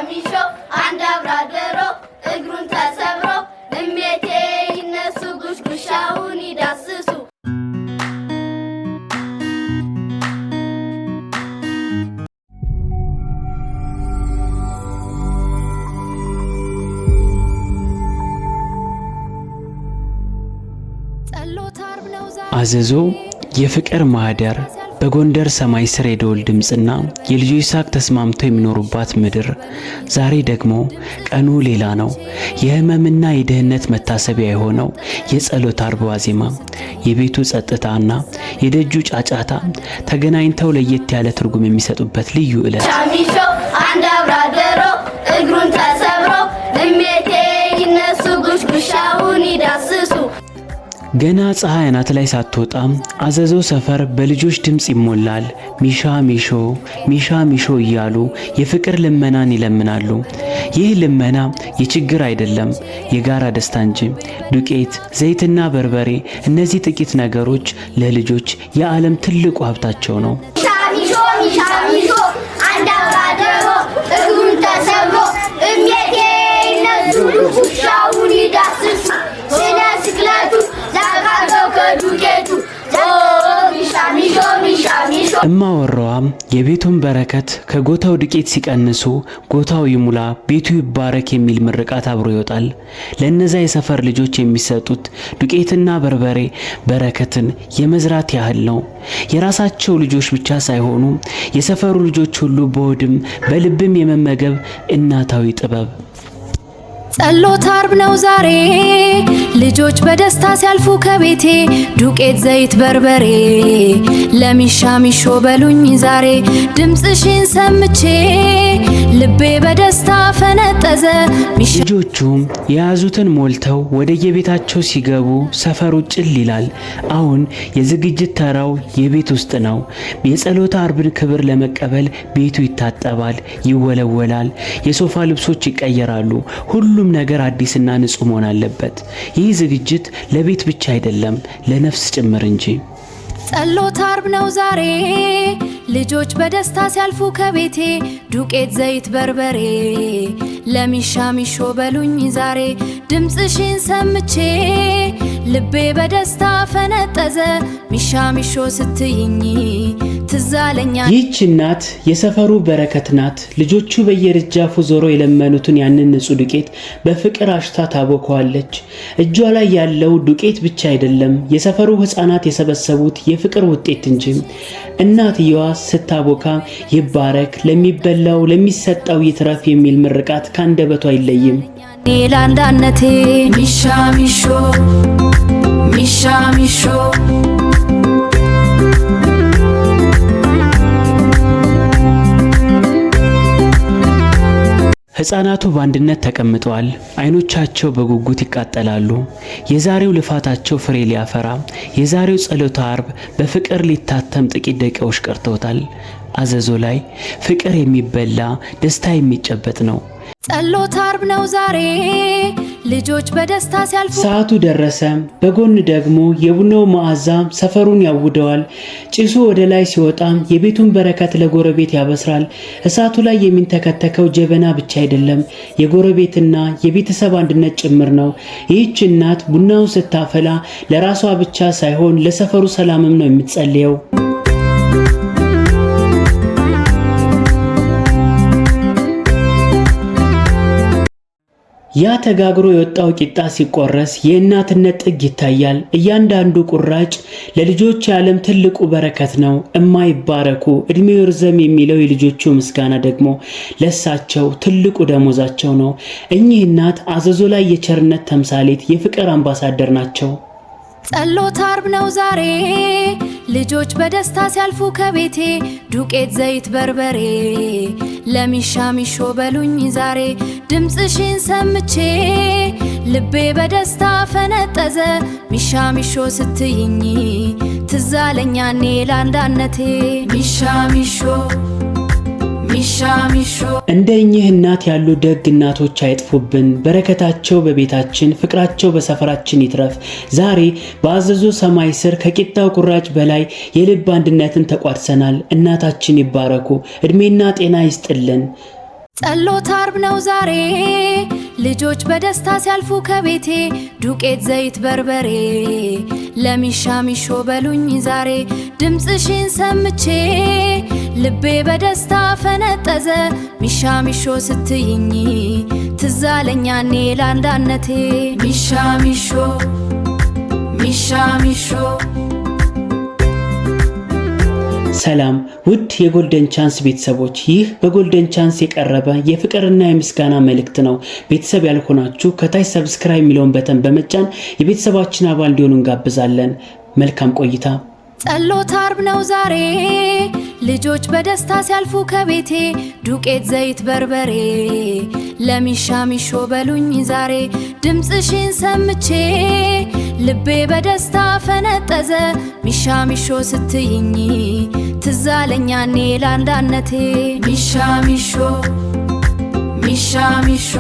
ሚሾ አንድ አብራደሮ እግሩን ተሰብሮ እሜቴ ይነሱ ጉሽጉሻውን ይዳስሱ አዘዞ የፍቅር ማህደር በጎንደር ሰማይ ስር የደወል ድምጽና የልጆች ሳቅ ተስማምተው የሚኖሩባት ምድር። ዛሬ ደግሞ ቀኑ ሌላ ነው። የህመምና የድህነት መታሰቢያ የሆነው የጸሎት አርብ ዋዜማ፣ የቤቱ ጸጥታና የደጁ ጫጫታ ተገናኝተው ለየት ያለ ትርጉም የሚሰጡበት ልዩ ዕለት። ሻሚሾ አንድ አብራደሮ እግሩን ተሰብሮ እሜቴ ይነሱ ጉሽጉሻውን ይዳስሱ። ገና ፀሐይ አናት ላይ ሳትወጣም አዘዞ ሰፈር በልጆች ድምጽ ይሞላል። ሚሻ ሚሾ ሚሻ ሚሾ እያሉ የፍቅር ልመናን ይለምናሉ። ይህ ልመና የችግር አይደለም፣ የጋራ ደስታ እንጂ። ዱቄት፣ ዘይትና በርበሬ፣ እነዚህ ጥቂት ነገሮች ለልጆች የዓለም ትልቁ ሀብታቸው ነው። ሚሻ ሚሾ አንድ አብራደሮ እግሩን ተሰብሮ እሜቴ ይነሱ ጉሽጉሻውን ይዳስሱ። ስለ ስቅለቱ እማወራዋም የቤቱን በረከት ከጎታው ዱቄት ሲቀንሱ ጎታው ይሙላ ቤቱ ይባረክ የሚል ምርቃት አብሮ ይወጣል። ለነዛ የሰፈር ልጆች የሚሰጡት ዱቄትና በርበሬ በረከትን የመዝራት ያህል ነው። የራሳቸው ልጆች ብቻ ሳይሆኑ የሰፈሩ ልጆች ሁሉ በሆድም በልብም የመመገብ እናታዊ ጥበብ። ጸሎት አርብ ነው ዛሬ ልጆች በደስታ ሲያልፉ ከቤቴ ዱቄት ዘይት በርበሬ ለሚሻ ሚሾ በሉኝ ዛሬ ድምጽሽን ሰምቼ ልቤ በደስታ ፈነጠዘ። ልጆቹም የያዙትን ሞልተው ወደ የቤታቸው ሲገቡ ሰፈሩ ጭል ይላል። አሁን የዝግጅት ተራው የቤት ውስጥ ነው። የጸሎት አርብን ክብር ለመቀበል ቤቱ ይታጠባል፣ ይወለወላል፣ የሶፋ ልብሶች ይቀየራሉ። ሁሉም ነገር አዲስና ንጹህ መሆን አለበት። ይህ ዝግጅት ለቤት ብቻ አይደለም ለነፍስ ጭምር እንጂ። ጸሎት አርብ ነው ዛሬ ልጆች በደስታ ሲያልፉ ከቤቴ ዱቄት ዘይት በርበሬ ለሚሻ ሚሾ በሉኝ ዛሬ ድምጽሽን ሰምቼ ልቤ በደስታ ፈነጠዘ። ሚሻ ሚሾ ስትይኝ ትዛለኛ። ይህች እናት የሰፈሩ በረከት ናት። ልጆቹ በየደጃፉ ዞሮ የለመኑትን ያንን ንጹህ ዱቄት በፍቅር አሽታ ታቦከዋለች። እጇ ላይ ያለው ዱቄት ብቻ አይደለም የሰፈሩ ሕፃናት የሰበሰቡት የፍቅር ውጤት እንጂ። እናትየዋ ስታቦካ ይባረክ፣ ለሚበላው ለሚሰጠው ይትረፍ የሚል ምርቃት ካንደበቷ አይለይም። ላንዳነቴ ሚሻ ሚሾ ሚሻ ሚሾ ሕፃናቱ በአንድነት ተቀምጠዋል። አይኖቻቸው በጉጉት ይቃጠላሉ። የዛሬው ልፋታቸው ፍሬ ሊያፈራ፣ የዛሬው ጸሎተ አርብ በፍቅር ሊታተም ጥቂት ደቂቃዎች ቀርተውታል። አዘዞ ላይ ፍቅር የሚበላ ደስታ የሚጨበጥ ነው። ጸሎት አርብ ነው ዛሬ ልጆች በደስታ ሲያልፉ ሰዓቱ ደረሰ። በጎን ደግሞ የቡናው መዓዛ ሰፈሩን ያውደዋል። ጭሱ ወደ ላይ ሲወጣም የቤቱን በረከት ለጎረቤት ያበስራል። እሳቱ ላይ የሚንተከተከው ጀበና ብቻ አይደለም፣ የጎረቤትና የቤተሰብ አንድነት ጭምር ነው። ይህች እናት ቡናውን ስታፈላ ለራሷ ብቻ ሳይሆን ለሰፈሩ ሰላምም ነው የምትጸልየው። ያ ተጋግሮ የወጣው ቂጣ ሲቆረስ የእናትነት ጥግ ይታያል። እያንዳንዱ ቁራጭ ለልጆች የዓለም ትልቁ በረከት ነው። እማይባረኩ እድሜው ይርዘም የሚለው የልጆቹ ምስጋና ደግሞ ለሳቸው ትልቁ ደሞዛቸው ነው። እኚህ እናት አዘዞ ላይ የቸርነት ተምሳሌት፣ የፍቅር አምባሳደር ናቸው። ጸሎት አርብ ነው ዛሬ ልጆች በደስታ ሲያልፉ ከቤቴ ዱቄት ዘይት በርበሬ ለሚሻ ሚሾ በሉኝ ዛሬ ድምጽሽን ሰምቼ ልቤ በደስታ ፈነጠዘ። ሚሻ ሚሾ ስትይኝ ትዛለኛኔ ላንዳነቴ ሚሻ ሚሾ ሚሻ ሚሾ። እንደኚህ እናት ያሉ ደግ እናቶች አይጥፉብን። በረከታቸው በቤታችን፣ ፍቅራቸው በሰፈራችን ይትረፍ። ዛሬ በአዘዞ ሰማይ ስር ከቂጣው ቁራጭ በላይ የልብ አንድነትን ተቋድሰናል። እናታችን ይባረኩ፣ እድሜና ጤና ይስጥልን። ጸሎት አርብ ነው ዛሬ ልጆች በደስታ ሲያልፉ ከቤቴ ዱቄት ዘይት በርበሬ ለሚሻሚሾ በሉኝ ዛሬ ድምፅሽን ሰምቼ ልቤ በደስታ ፈነጠዘ ሚሻሚሾ ስትይኝ ትዛለኝ ያኔ ላንዳነቴ ሚሻሚሾ ሚሻሚሾ። ሰላም ውድ የጎልደን ቻንስ ቤተሰቦች፣ ይህ በጎልደን ቻንስ የቀረበ የፍቅርና የምስጋና መልእክት ነው። ቤተሰብ ያልሆናችሁ ከታች ሰብስክራይብ የሚለውን በተን በመጫን የቤተሰባችን አባል እንዲሆኑ እንጋብዛለን። መልካም ቆይታ። ጸሎት አርብ ነው ዛሬ ልጆች በደስታ ሲያልፉ ከቤቴ ዱቄት ዘይት በርበሬ ለሚሻሚሾ በሉኝ ዛሬ ድምፅሽን ሰምቼ ልቤ በደስታ ፈነጠዘ ሚሻሚሾ ስትይኝ ትዛለኝ ያኔ ላንዳነቴ ሚሻሚሾ ሚሻሚሾ